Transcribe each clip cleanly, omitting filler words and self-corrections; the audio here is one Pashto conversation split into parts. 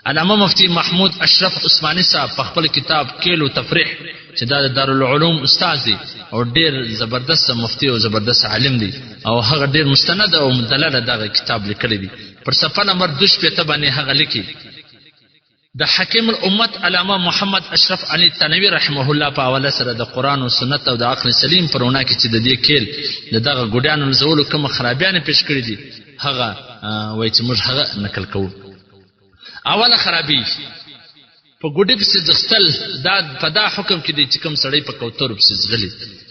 علامه مفتی محمود اشرف عثماني صاحب په خپل کتاب کیلو تفریح چې دا د دارالعلوم استاد دی او ډیر زبردست مفتی او زبردست عالم دی او هغه ډیر مستند او مدلل دغه کتاب لیکلی دی پر صفحه نمبر 25 باندې هغه لیکي د حکیم الامت علامه محمد اشرف علي تنوي رحمه الله په حواله سره د قران او سنت او د عقل سلیم پرونه کې چې د دې کېل دغه ګډیانو زولو کوم خرابیان پیش کړی دي هغه وای چې موږ هغه نقل کوو. اوله خرابي په ګډي پسې ځختل دا په دا حکم کې دی چې کوم سړی په کوتور پسې ځغلي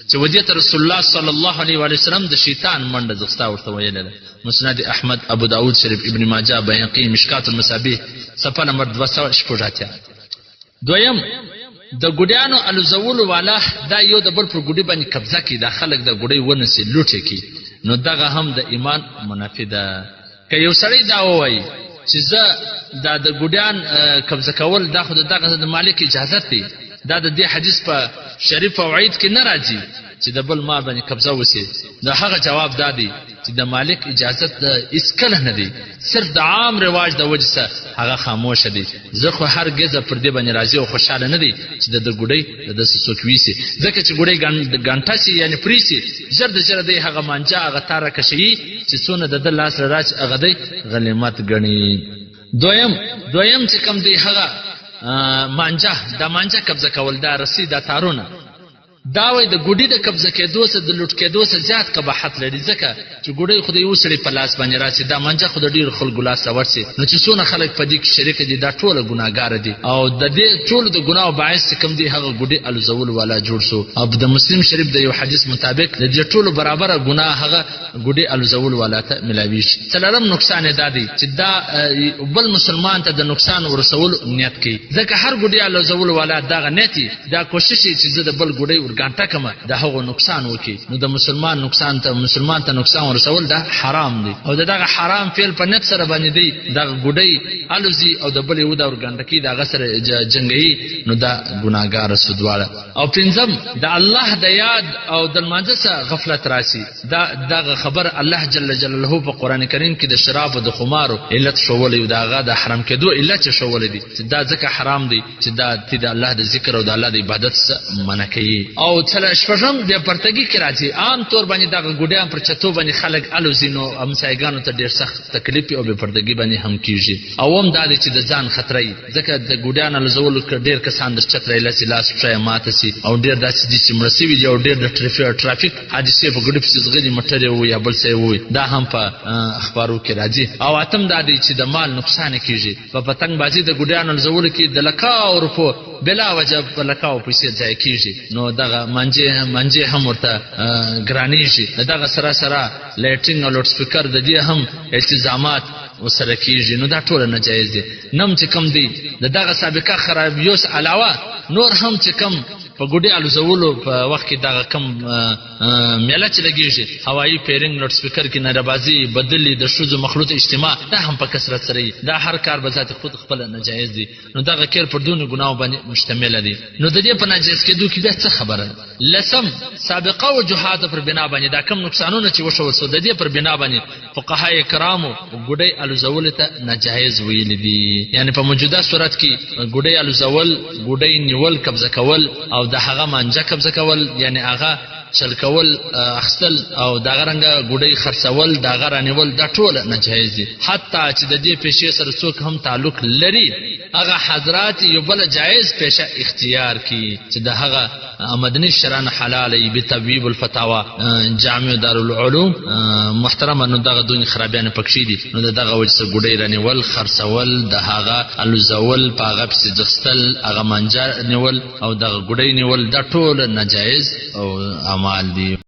چې ودیت رسول الله صلی الله علیه و سلم د شیطان منډه ځختا ورته ویله. مسند احمد ابو داود شریف ابن ماجه بیهقی مشکات المصابیح صفحه نمبر 280. دویم د ګډیانو الزولو والا دا یو د بل پر ګډي باندې قبضه کوي دا خلک د ګډي ونسي لوټي کوي نو دغه هم د ایمان منافی ده. که یو سړی دا وایي چې زه دا د ګډیان قبضه کول دا خو دغه د مالک اجازه دی دا د دې حدیث په شریف او عید کې نه راځي چې د بل مال باندې قبضه وسی دا هغه جواب دادی چې د مالک اجازه اسکله نه دی صرف د عام رواج د وجه سره هغه خاموش دی. زه خو هرگز پر دې باندې راضي او خوشاله نه دی چې د ګډي د سوکويسي ځکه چې ګډي غانټا سي یعنی پریسي زر دی هغه مانجا هغه تار کشي چې څونه د لاس راځ هغه دی غنیمت غني. دویم چې کم دی هغه مانجا دا مانجا قبضه کول دا رسی دا تارونه دا وای د ګډي د قبضه کېدو سره د لوټ کېدو سره زیات قباحت لري ځکه چې ګډي خو د یو سړي په لاس باندې راځي دا مانجا خو د ډیر خلکو لاس راورسي نو چې څونه خلک په دې کې شریک دي دا ټول ګناګار دي او د دې ټول د ګناو باعث کم دي هغه ګډي الزول والا جوړ شو. او د مسلم شریف د یو حدیث مطابق د دې ټول برابر ګناه هغه ګډي الزول والا ته ملاوي شي. څلورم نقصان دادی چې دا بل مسلمان ته د نقصان ورسول نیت کوي ځکه هر ګډي الزول والا دا نیتی دا کوشش چې د بل ګډي ګانټه کما دا هغه نقصان وکي نو د مسلمان ته نقصان ورسول دا حرام دی او دغه حرام فعل په نفس سره باندې دی دا ګډي الوزي او د بل یو دا ګانټه کی دا غسر جنگي نو دا ګناګار سودواله. او پنځم د الله د یاد او د مانځه غفلت راسي دا خبر الله جل جلاله په قران کریم کې د شراب او د خمارو علت شوول یو دا غا د حرام کېدو علت شوول دي چې دا ځکه حرام دی چې دا د الله د ذکر او د الله د عبادت منع کوي. او چله شپږم د پرتګي کې راځي عام طور باندې دا ګډیان پر چتو باندې خلک الوزینو امسایګانو ته ډیر سخت تکلیف او به پرتګي باندې هم کیږي. او هم دا چې د ځان خطرې ځکه د ګډیان الزول ډیر کسان د چترې لاس پښه ماته سي او ډیر داسې دي چې مرسي وي او ډیر د ټرافیک حادثه په ګډي پسې زغلي مټره وي یا بل څه وي دا هم په اخبارو کې راځي. او اتم دا دی چې د مال نقصان کیږي په پتنګ بازي د ګډیان الزول کې د لکاو روپو بلا وجه په لکاو پیسې ځای کیږي نو دغه منځه هم ورته ګرانیږي دغه سره لیټرینګ او لوډ سپیکر د دې هم التزامات وسره کیږي نو دا ټول ناجایز دي. نم چې کم دی دغه سابقه خرابیوس علاوه نور هم چې کم په ګډي الوزولو په وخت کې دا کم میله چې لګیږي هوایی پیرنګ لوډ سپیکر کې ناربازي بدلی د شوزو مخلوط اجتماع دا هم په کثرت سره دا هر کار به ذات خود خپل ناجایز دي نو دا غیر پر دون ګناو باندې مشتمل دي. نو د دې په ناجایز کېدو کې به څه خبره لسم سابقه او جهاد پر بنا باندې دا کم نقصانونه چې وشو د دې پر بنا باندې فقهای کرامو ګډي الوزول ته ناجایز ویل دي یعنی په موجوده صورت کې ګډي الوزول ګډي نیول قبضه کول او د هغه مانجه قبضه کول یعنی هغه چل کول اخستل او دا غرنګه ګډي خرڅول دا غرانیول دا ټول ناجایز دي. حتی چې د دې پیښې سره څوک هم تعلق لري هغه حضرات یو بل جایز پیشه اختیار کی چې د هغه مدني شرعن حلال به تبویب الفتاوا جامع دارالعلوم محترم نو دغه دونی خرابیان پکشي دي نو دغه وجه ګډي رانیول خرڅول د هغه الوزول پاغه پس ځخستل هغه منجر نیول او دغه ګډي نیول دا ټول ناجایز او اعمال دي.